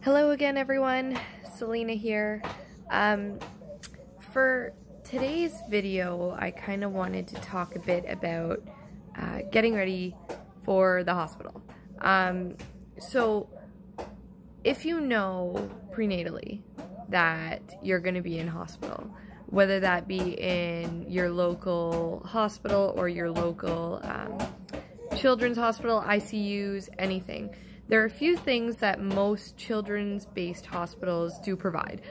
Hello again, everyone. Selena here. For today's video, I kind of wanted to talk a bit about getting ready for the hospital. So if you know prenatally that you're going to be in hospital, whether that be in your local hospital or your local children's hospital, ICUs, anything, there are a few things that most children's-based hospitals do provide.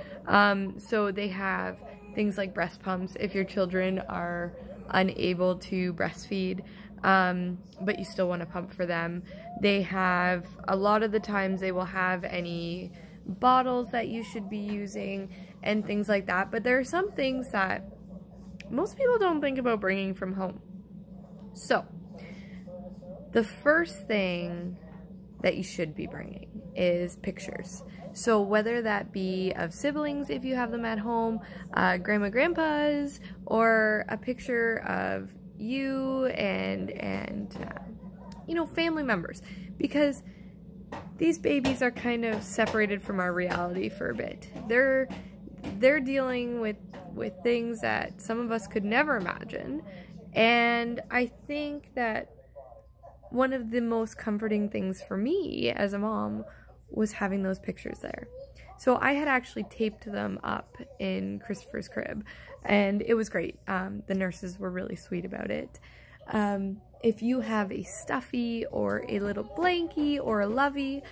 So they have things like breast pumps if your children are unable to breastfeed, but you still want to pump for them. They have, a lot of the times they will have any bottles that you should be using and things like that. But there are some things that most people don't think about bringing from home. So the first thing that you should be bringing is pictures. So whether that be of siblings if you have them at home, grandma, grandpas, or a picture of you and you know, family members, because these babies are kind of separated from our reality for a bit. They're dealing with things that some of us could never imagine, and I think that one of the most comforting things for me as a mom was having those pictures there. So I had actually taped them up in Christopher's crib, and it was great. The nurses were really sweet about it. If you have a stuffy or a little blankie or a lovey,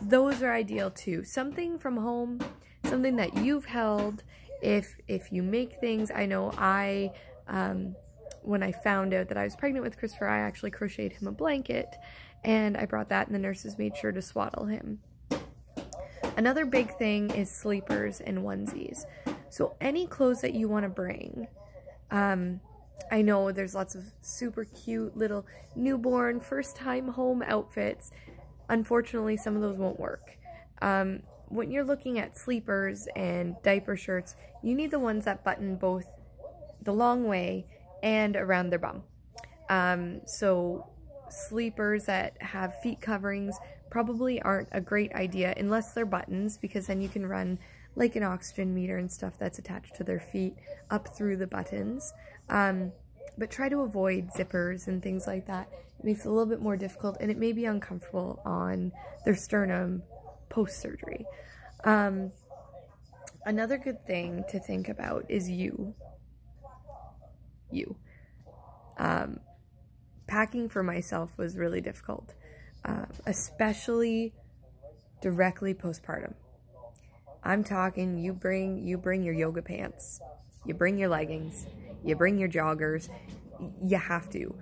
those are ideal too. Something from home, something that you've held. If you make things, I know when I found out that I was pregnant with Christopher, I actually crocheted him a blanket, and I brought that, and the nurses made sure to swaddle him. Another big thing is sleepers and onesies. So any clothes that you want to bring, I know there's lots of super cute little newborn, first time home outfits. Unfortunately, some of those won't work. When you're looking at sleepers and diaper shirts, you need the ones that button both the long way and around their bum. So sleepers that have feet coverings probably aren't a great idea unless they're buttons, because then you can run like an oxygen meter and stuff that's attached to their feet up through the buttons. But try to avoid zippers and things like that. It makes it a little bit more difficult, and it may be uncomfortable on their sternum post-surgery. Another good thing to think about is you. Packing for myself was really difficult, especially directly postpartum. I'm talking, you bring your yoga pants, you bring your leggings, you bring your joggers. You have to.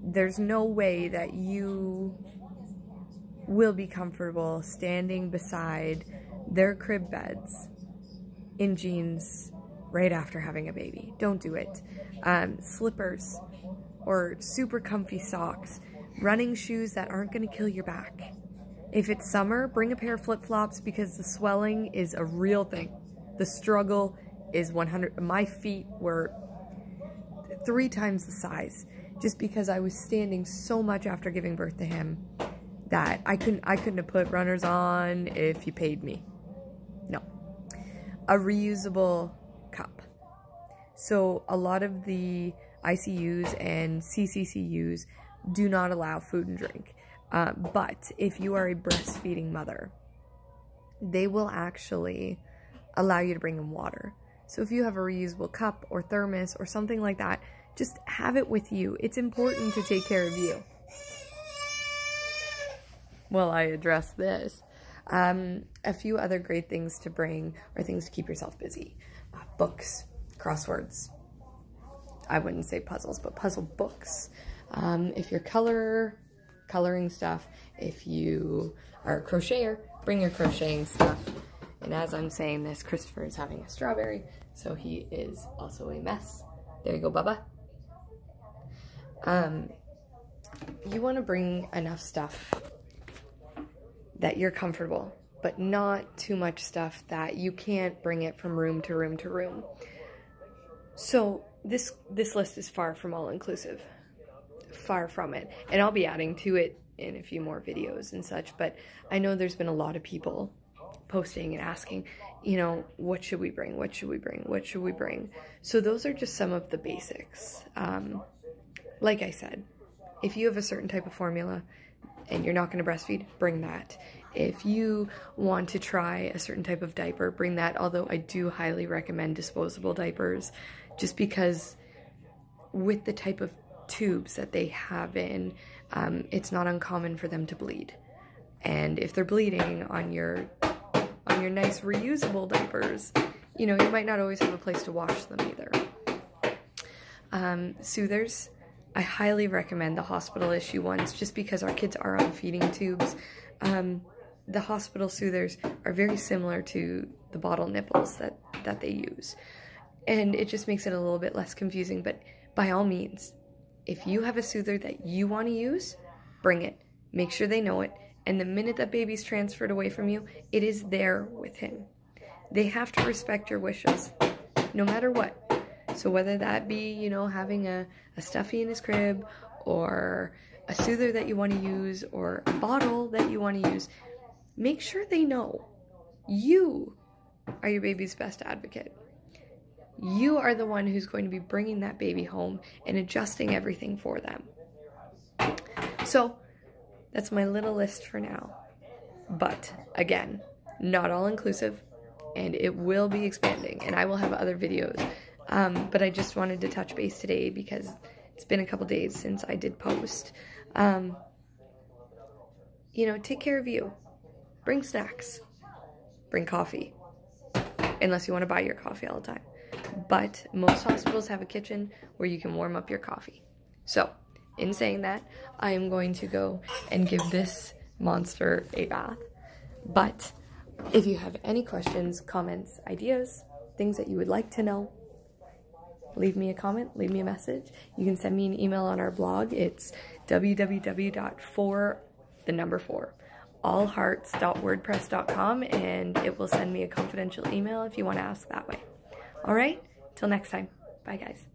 There's no way that you will be comfortable standing beside their crib beds in jeans right after having a baby. Don't do it. Slippers or super comfy socks, running shoes that aren't going to kill your back. If it's summer, bring a pair of flip-flops, because the swelling is a real thing. The struggle is 100. My feet were 3 times the size, just because I was standing so much after giving birth to him that I couldn't have put runners on if you paid me. No. A reusable cup. So a lot of the ICUs and CCCUs do not allow food and drink. But if you are a breastfeeding mother, they will actually allow you to bring in water. So if you have a reusable cup or thermos or something like that, just have it with you. It's important to take care of you. Well, I address this. A few other great things to bring are things to keep yourself busy. Books, crosswords. I wouldn't say puzzles, but puzzle books. If you're coloring stuff, if you are a crocheter, bring your crocheting stuff. And as I'm saying this, Christopher is having a strawberry, so he is also a mess. There you go, Bubba. You want to bring enough stuff that you're comfortable, but not too much stuff that you can't bring it from room to room to room. So this list is far from all-inclusive. Far from it. And I'll be adding to it in a few more videos and such, but I know there's been a lot of people posting and asking, you know, what should we bring? What should we bring? What should we bring? So those are just some of the basics. Like I said, if you have a certain type of formula and you're not going to breastfeed, bring that. If you want to try a certain type of diaper, bring that, although I do highly recommend disposable diapers, just because with the type of tubes that they have in, it's not uncommon for them to bleed. And if they're bleeding on your nice reusable diapers, you know, you might not always have a place to wash them either. Soothers, I highly recommend the hospital issue ones, just because our kids are on feeding tubes. The hospital soothers are very similar to the bottle nipples that they use. And it just makes it a little bit less confusing, but by all means, if you have a soother that you want to use, bring it. Make sure they know it. And the minute that baby's transferred away from you, it is there with him. They have to respect your wishes, no matter what. So whether that be, you know, having a stuffy in his crib, or a soother that you want to use, or a bottle that you want to use, make sure they know you are your baby's best advocate. You are the one who's going to be bringing that baby home and adjusting everything for them. So that's my little list for now. But again, not all inclusive, and it will be expanding, and I will have other videos. But I just wanted to touch base today because it's been a couple days since I did post. You know, take care of you. Bring snacks. Bring coffee. Unless you want to buy your coffee all the time. But most hospitals have a kitchen where you can warm up your coffee. So, in saying that, I am going to go and give this monster a bath. But if you have any questions, comments, ideas, things that you would like to know, leave me a comment, leave me a message. You can send me an email on our blog. It's www.allhearts.wordpress.com, and it will send me a confidential email if you want to ask that way. All right, till next time. Bye, guys.